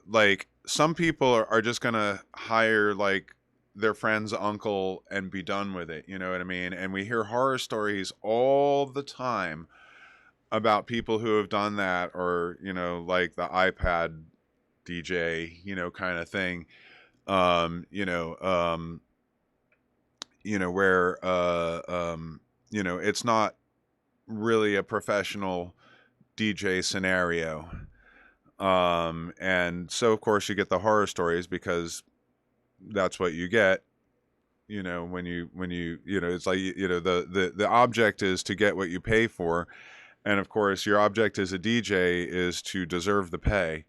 like some people are just gonna hire like their friend's uncle and be done with it. You know what I mean? And we hear horror stories all the time about people who have done that, or like the iPad DJ, kind of thing. Where it's not really a professional DJ scenario. And so of course you get the horror stories because that's what you get, when you it's like, the object is to get what you pay for. And of course your object as a DJ is to deserve the pay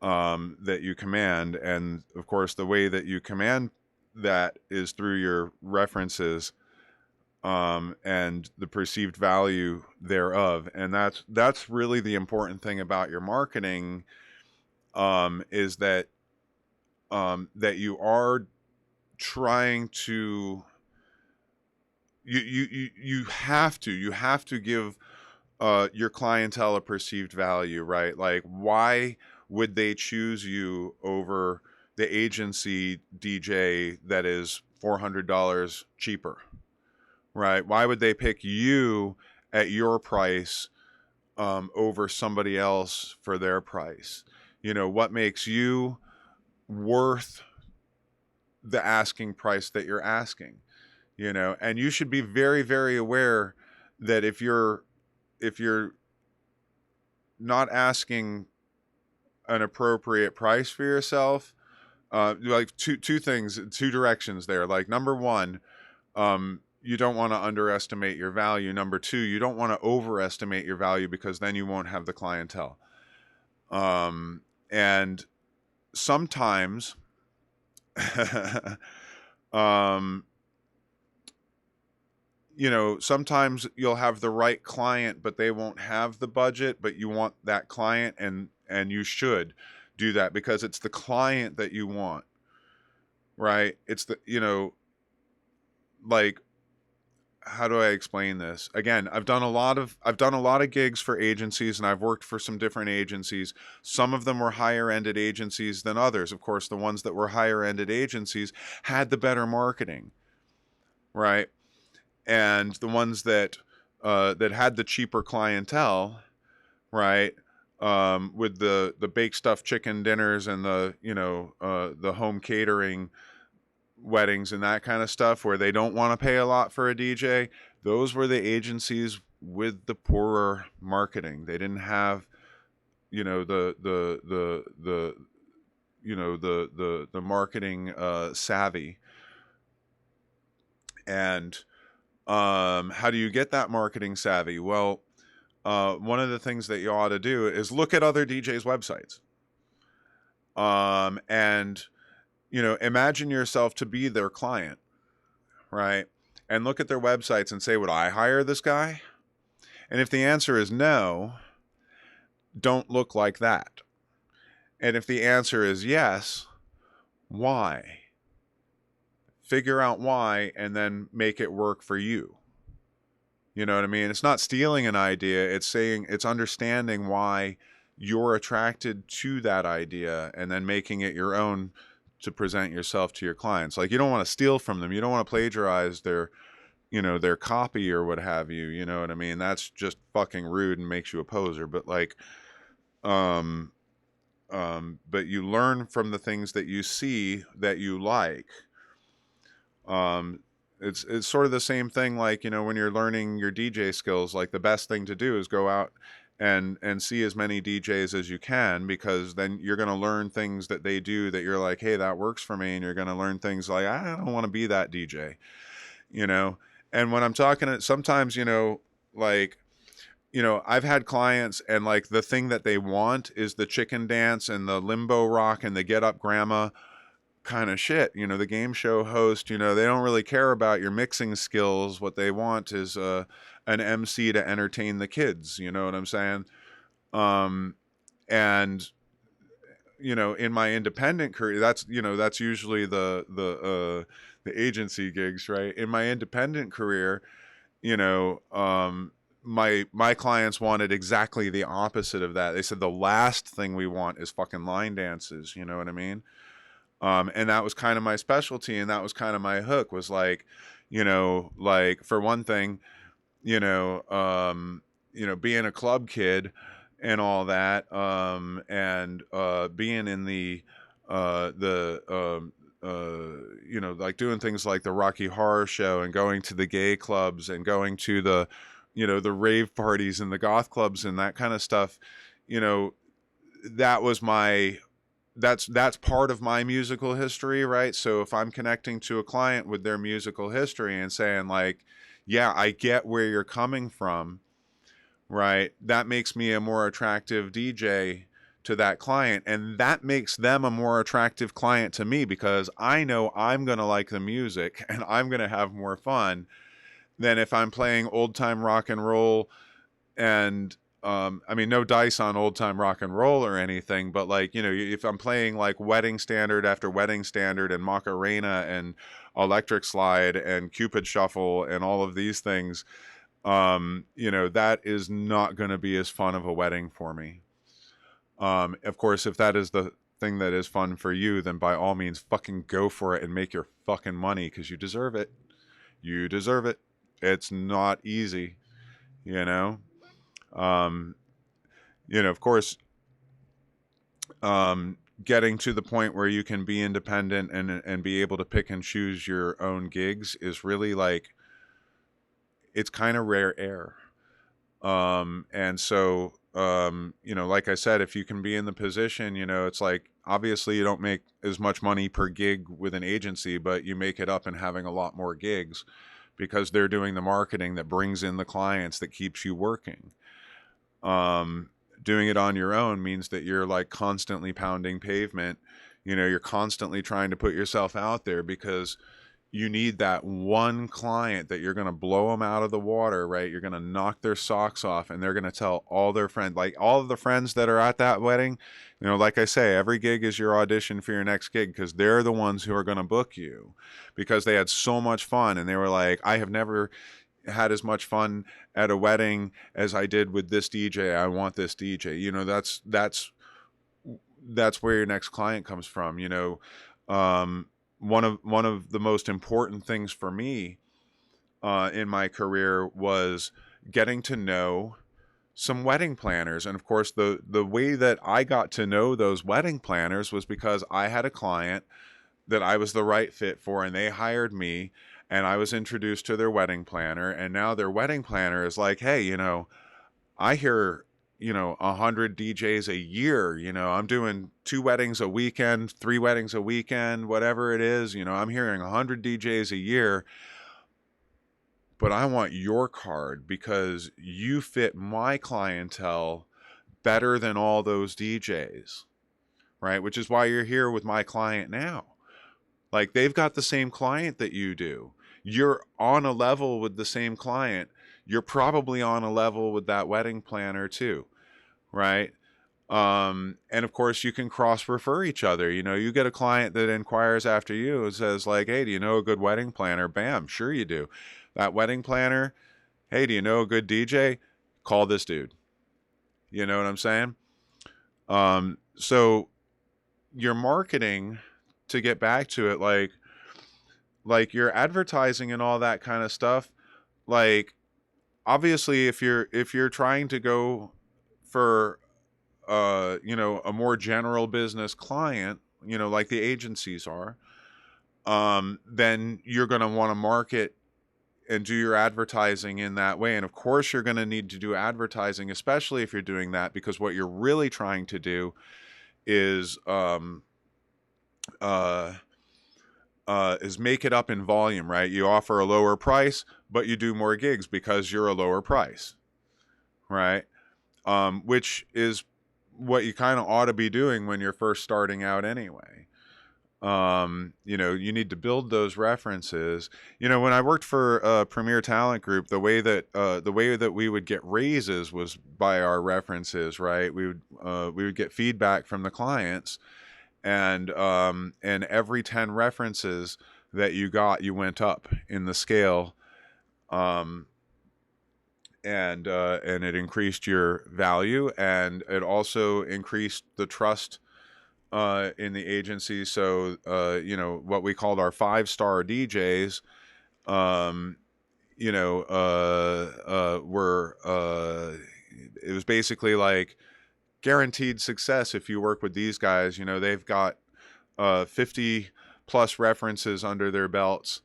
that you command. And of course the way that you command that is through your references and the perceived value thereof. And that's really the important thing about your marketing, is that that you are trying to you have to give your clientele a perceived value, right? Like, why would they choose you over the agency DJ that is $400 cheaper? Right? Why would they pick you at your price over somebody else for their price? What makes you worth the asking price that you're asking? And you should be very, very aware that if you're not asking an appropriate price for yourself, like two things, two directions there. Like, number one, you don't want to underestimate your value. Number two, you don't want to overestimate your value, because then you won't have the clientele. And sometimes, sometimes you'll have the right client, but they won't have the budget, but you want that client, and you should do that because it's the client that you want, right? It's the, like, how do I explain this? Again, I've done a lot of gigs for agencies, and I've worked for some different agencies. Some of them were higher ended agencies than others. Of course, the ones that were higher ended agencies had the better marketing, right? And the ones that had the cheaper clientele, right? With the baked stuffed chicken dinners and the home catering weddings and that kind of stuff, where they don't want to pay a lot for a DJ, those were the agencies with the poorer marketing. They didn't have the marketing savvy. And how do you get that marketing savvy? Well, one of the things that you ought to do is look at other DJs' websites. And, imagine yourself to be their client, right? And look at their websites and say, would I hire this guy? And if the answer is no, don't look like that. And if the answer is yes, why? Figure out why and then make it work for you. You know what I mean? It's not stealing an idea. It's understanding why you're attracted to that idea and then making it your own to present yourself to your clients. Like, you don't want to steal from them. You don't want to plagiarize their copy or what have you. You know what I mean? That's just fucking rude and makes you a poser. But like, but you learn from the things that you see that you like. It's sort of the same thing, like, when you're learning your DJ skills, like the best thing to do is go out and see as many DJs as you can, because then you're going to learn things that they do that you're like, hey, that works for me. And you're going to learn things like, I don't want to be that DJ, and when I'm talking, sometimes, like, I've had clients and like the thing that they want is the chicken dance and the limbo rock and the get up grandma kind of shit. The game show host, they don't really care about your mixing skills. What they want is an MC to entertain the kids. You know what I'm saying? And in my independent career, that's usually the agency gigs, right? In my independent career, my clients wanted exactly the opposite of that. They said the last thing we want is fucking line dances. You know what I mean? And that was kind of my specialty, and that was kind of my hook, was like, like, for one thing, being a club kid and all that, and being in like doing things like the Rocky Horror Show and going to the gay clubs and going to the rave parties and the goth clubs and that kind of stuff. That was that's part of my musical history, right? So if I'm connecting to a client with their musical history and saying like, yeah, I get where you're coming from, right? That makes me a more attractive DJ to that client, and that makes them a more attractive client to me, because I know I'm going to like the music and I'm going to have more fun than if I'm playing old time rock and roll. And I mean, no dice on old time rock and roll or anything, but like, if I'm playing like wedding standard after wedding standard and Macarena and electric slide and Cupid shuffle and all of these things, that is not going to be as fun of a wedding for me. Of course, if that is the thing that is fun for you, then by all means fucking go for it and make your fucking money, because you deserve it. You deserve it. It's not easy, of course, getting to the point where you can be independent and be able to pick and choose your own gigs is really like, it's kind of rare air. And so, like I said, if you can be in the position, it's like, obviously you don't make as much money per gig with an agency, but you make it up in having a lot more gigs, because they're doing the marketing that brings in the clients that keeps you working. Doing it on your own means that you're like constantly pounding pavement. You're constantly trying to put yourself out there, because you need that one client that you're going to blow them out of the water, right? You're going to knock their socks off, and they're going to tell all their friends, like all of the friends that are at that wedding, like I say, every gig is your audition for your next gig, because they're the ones who are going to book you, because they had so much fun. And they were like, I have never had as much fun at a wedding as I did with this DJ. I want this DJ. That's where your next client comes from. One of the most important things for me in my career was getting to know some wedding planners. And of course, the way that I got to know those wedding planners was because I had a client that I was the right fit for, and they hired me, and I was introduced to their wedding planner. And now their wedding planner is like, hey, I hear 100 DJs a year. I'm doing 2 weddings a weekend, 3 weddings a weekend, whatever it is. I'm hearing 100 DJs a year. but I want your card because you fit my clientele better than all those DJs, right? Which is why you're here with my client now. Like, they've got the same client that you do. You're on a level with the same client. You're probably on a level with that wedding planner too, right? And of course, you can cross refer each other. You know, you get a client that inquires after you and says, like, hey, do you know a good wedding planner? Bam, sure you do. That wedding planner, hey, do you know a good DJ? Call this dude. You know what I'm saying? So your marketing, to get back to it, like your advertising and all that kind of stuff, like, obviously if you're trying to go for you know, a more general business client, you know, like the agencies are, then you're going to want to market and do your advertising in that way. And of course you're going to need to do advertising, especially if you're doing that, because what you're really trying to do is make it up in volume, right? You offer a lower price, but you do more gigs because you're a lower price, right? Which is what you kind of ought to be doing when you're first starting out anyway. You know, you need to build those references. You know, when I worked for Premier Talent Group, the way that we would get raises was by our references, right? We would get feedback from the clients, and every 10 references that you got, you went up in the scale, and it increased your value, and it also increased the trust in the agency. So you know, what we called our 5-star DJs, you know, were it was basically like guaranteed success if you work with these guys. You know, they've got 50 plus references under their belts,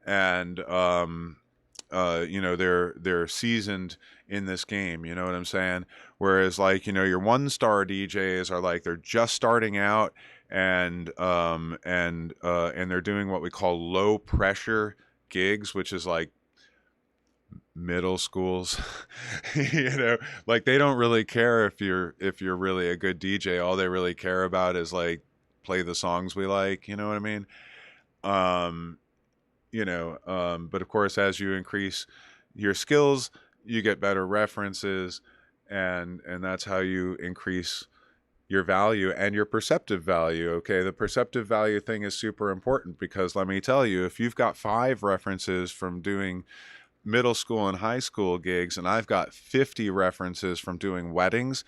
and you know, they're seasoned in this game. You know what I'm saying? Whereas, like, you know, your 1-star DJs are like, they're just starting out, and they're doing what we call low pressure gigs, which is like middle schools. You know, like, they don't really care if you're really a good DJ. All they really care about is, like, play the songs we like. You know what I mean? You know, but of course, as you increase your skills, you get better references, and that's how you increase your value and your perceptive value. Okay, the perceptive value thing is super important, because let me tell you, if you've got 5 references from doing middle school and high school gigs, and I've got 50 references from doing weddings,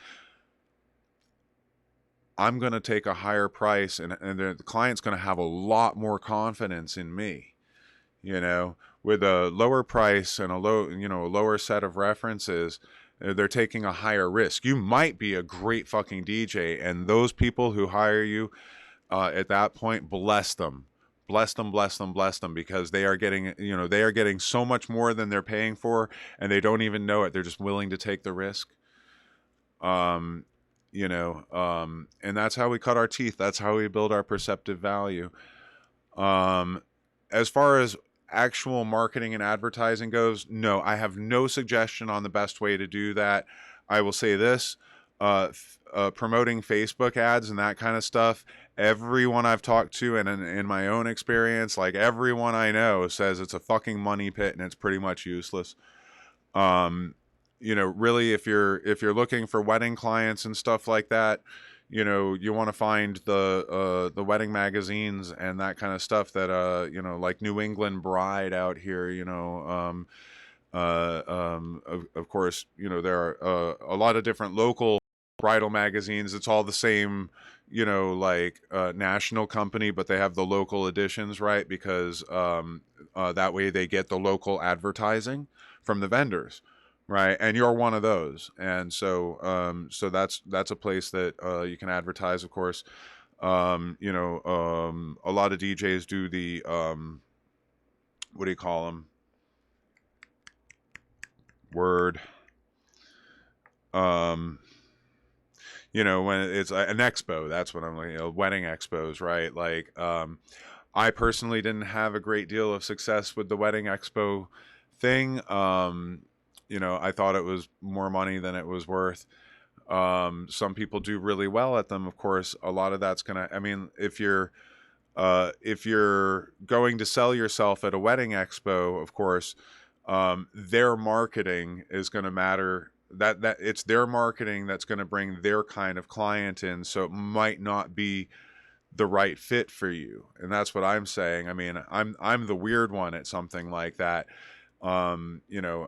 I'm going to take a higher price, and the client's going to have a lot more confidence in me. You know, with a lower price and a lower set of references, they're taking a higher risk. You might be a great fucking DJ, and those people who hire you at that point, bless them, bless them, bless them, bless them, because they are getting so much more than they're paying for, and they don't even know it. They're just willing to take the risk. You know, and that's how we cut our teeth. That's how we build our perceptive value. As far as actual marketing and advertising goes, no, I have no suggestion on the best way to do that. I will say this, promoting Facebook ads and that kind of stuff, everyone I've talked to, and in my own experience, like, everyone I know says it's a fucking money pit and it's pretty much useless. You know, really, if you're looking for wedding clients and stuff like that, you know, you want to find the wedding magazines and that kind of stuff that you know, like New England Bride out here. You know, of course, you know, there are a lot of different local bridal magazines. It's all the same, you know, like national company, but they have the local editions, right? Because that way they get the local advertising from the vendors. Right, and you're one of those, and so that's a place that you can advertise. Of course, you know, a lot of DJs do the what do you call them? Word. You know, when it's an expo, that's what I'm like, you know, wedding expos, right? Like, I personally didn't have a great deal of success with the wedding expo thing. I thought it was more money than it was worth. Some people do really well at them. Of course, a lot of that's gonna. I mean, if you're going to sell yourself at a wedding expo, of course, their marketing is going to matter. That it's their marketing that's going to bring their kind of client in. So it might not be the right fit for you, and that's what I'm saying. I mean, I'm the weird one at something like that. I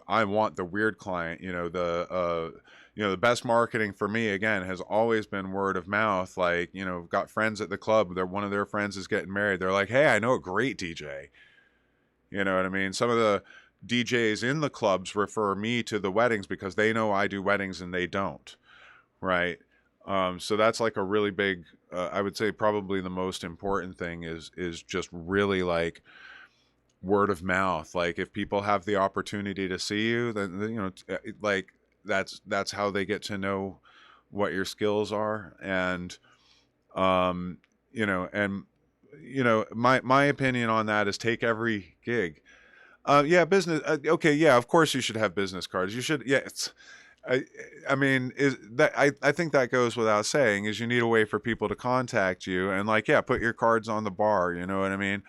want the weird client. The best marketing for me again has always been word of mouth. Like, got friends at the club. One of their friends is getting married. They're like, "Hey, I know a great DJ." You know what I mean? Some of the DJs in the clubs refer me to the weddings because they know I do weddings and they don't, right? So that's like a really big. I would say probably the most important thing is just really like word of mouth. Like if people have the opportunity to see you, then like that's how they get to know what your skills are. And um my opinion on that is take every gig. Yeah, business. Okay, yeah, of course you should have business cards. You should. Yeah, I, I mean, is that I think that goes without saying. Is you need a way for people to contact you, and like, yeah, put your cards on the bar. You know what I mean?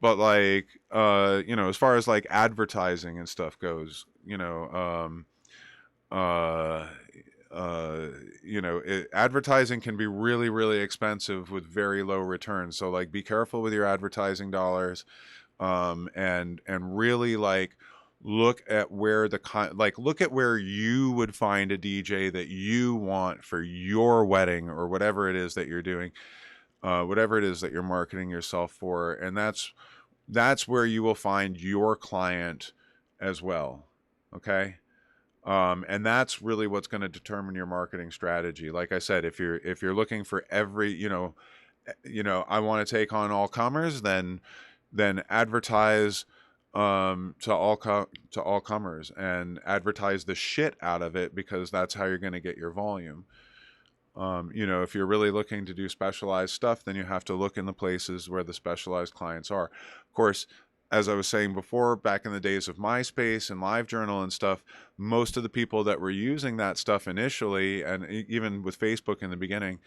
But like, as far as like advertising and stuff goes, uh, advertising can be really, really expensive with very low returns. So like, be careful with your advertising dollars, and really like look at where look at where you would find a DJ that you want for your wedding or whatever it is that you're doing, whatever it is that you're marketing yourself for, and that's where you will find your client as well. Okay. And that's really what's going to determine your marketing strategy. Like I said, if you're looking for every, I want to take on all comers, then advertise to all comers and advertise the shit out of it, because that's how you're going to get your volume. If you're really looking to do specialized stuff, then you have to look in the places where the specialized clients are. Of course, as I was saying before, back in the days of MySpace and LiveJournal and stuff, most of the people that were using that stuff initially, and even with Facebook in the beginning,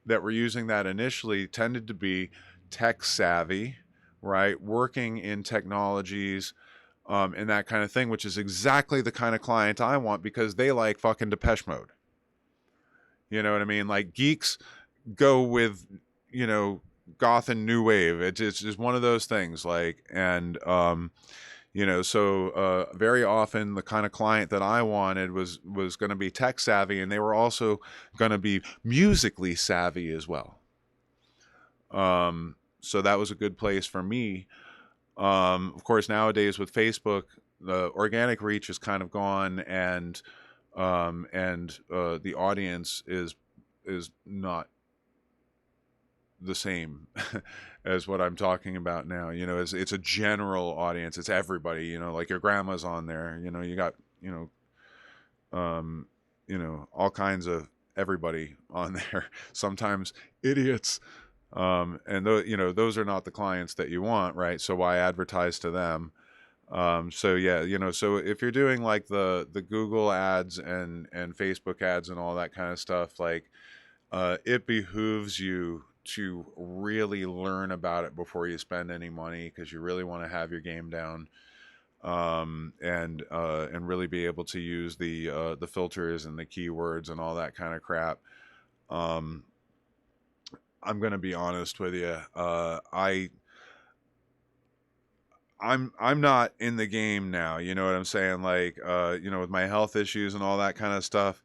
that were using that initially tended to be tech savvy, right? Working in technologies, and that kind of thing, which is exactly the kind of client I want, because they like fucking Depeche Mode. You know what I mean? Like geeks go with, goth and new wave. It's just one of those things. Like, and so very often the kind of client that I wanted was going to be tech savvy, and they were also going to be musically savvy as well. So that was a good place for me. Of course, nowadays with Facebook, the organic reach is kind of gone, and the audience is not the same as what I'm talking about now. It's a general audience. It's everybody. Like your grandma's on there. You got all kinds of everybody on there. Sometimes idiots. And those are not the clients that you want, right? So why advertise to them? So yeah, so if you're doing like the Google ads and Facebook ads and all that kind of stuff, like, it behooves you to really learn about it before you spend any money, because you really want to have your game down, and really be able to use the filters and the keywords and all that kind of crap. I'm gonna be honest with you. I'm not in the game now. You know what I'm saying? Like, with my health issues and all that kind of stuff,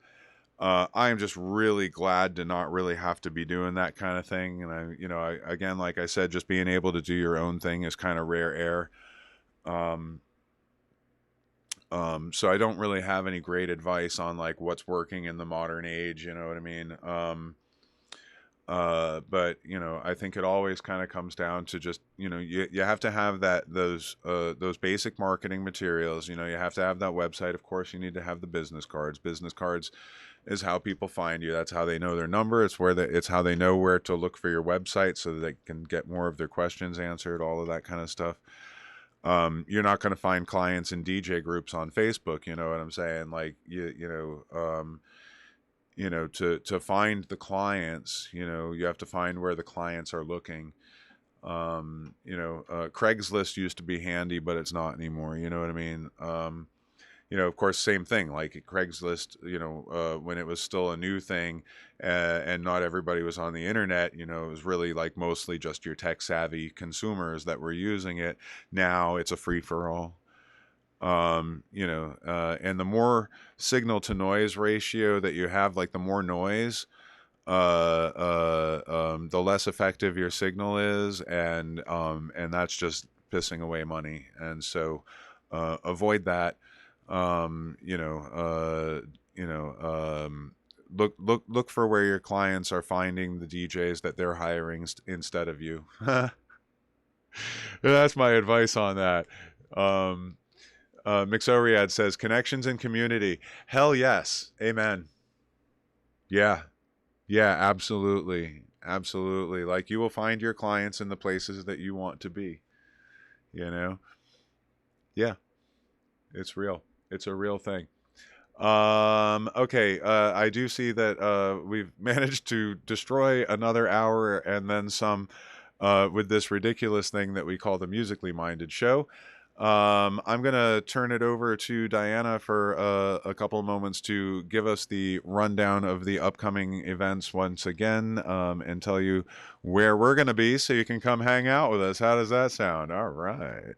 I am just really glad to not really have to be doing that kind of thing. And again, like I said, just being able to do your own thing is kind of rare air. So I don't really have any great advice on like what's working in the modern age. You know what I mean? But I think it always kind of comes down to just, you have to have those basic marketing materials. You have to have that website. Of course, you need to have the business cards. Business cards is how people find you. That's how they know their number. It's how they know where to look for your website so that they can get more of their questions answered, all of that kind of stuff. You're not going to find clients in DJ groups on Facebook. You know what I'm saying? Like to find the clients, you have to find where the clients are looking. Craigslist used to be handy, but it's not anymore. You know what I mean? Of course, same thing. Like Craigslist, when it was still a new thing, and not everybody was on the internet, it was really like mostly just your tech savvy consumers that were using it. Now it's a free for all. And the more signal to noise ratio that you have, like the more noise, the less effective your signal is, and that's just pissing away money. And so, avoid that. Look for where your clients are finding the DJs that they're hiring instead of you. That's my advice on that. Mixoriad says connections and community. Hell yes. Amen. Yeah. Yeah, absolutely. Absolutely. Like you will find your clients in the places that you want to be, you know? Yeah, it's real. It's a real thing. Okay. I do see that, we've managed to destroy another hour and then some, with this ridiculous thing that we call the Musically Minded Show. I'm going to turn it over to Diana for a couple of moments to give us the rundown of the upcoming events once again, and tell you where we're going to be so you can come hang out with us. How does that sound? All right.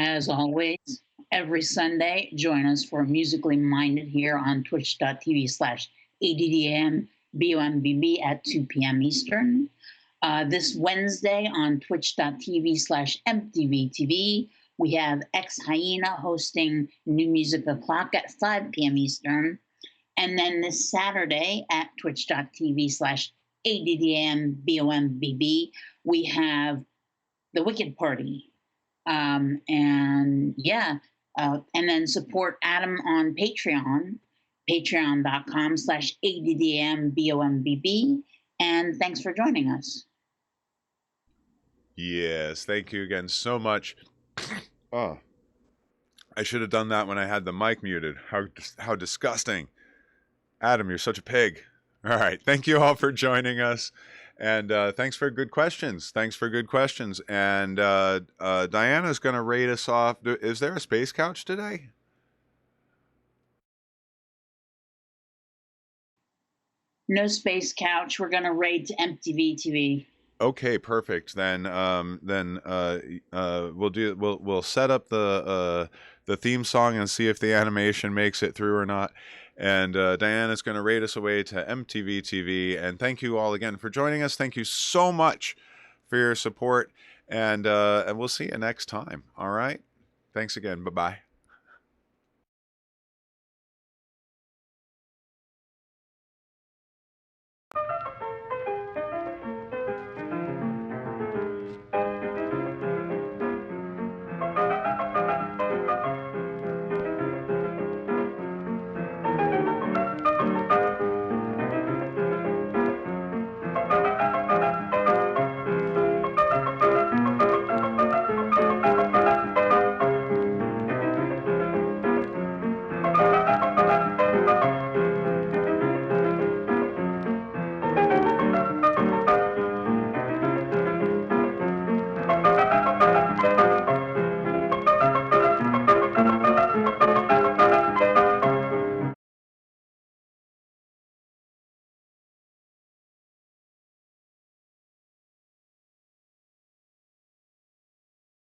As always, every Sunday, join us for Musically Minded here on twitch.tv/ADDMBOMBB at 2 p.m. Eastern. This Wednesday on twitch.tv/MTVTV, we have X Hyena hosting New Music O'Clock at 5 p.m. Eastern. And then this Saturday at twitch.tv/ADDMBOMBB, we have The Wicked Party. And then support Adam on Patreon, patreon.com/ADDMBOMBB. And thanks for joining us. Yes. Thank you again so much. Oh, I should have done that when I had the mic muted. How disgusting. Adam, you're such a pig. All right. Thank you all for joining us. And thanks for good questions. And Diana's going to rate us off. Is there a space couch today? No space couch. We're going to raid to MTV TV. Okay, perfect. Then we'll set up the theme song and see if the animation makes it through or not. And Diana's going to rate us away to MTV TV. And thank you all again for joining us. Thank you so much for your support. And we'll see you next time. All right. Thanks again. Bye-bye.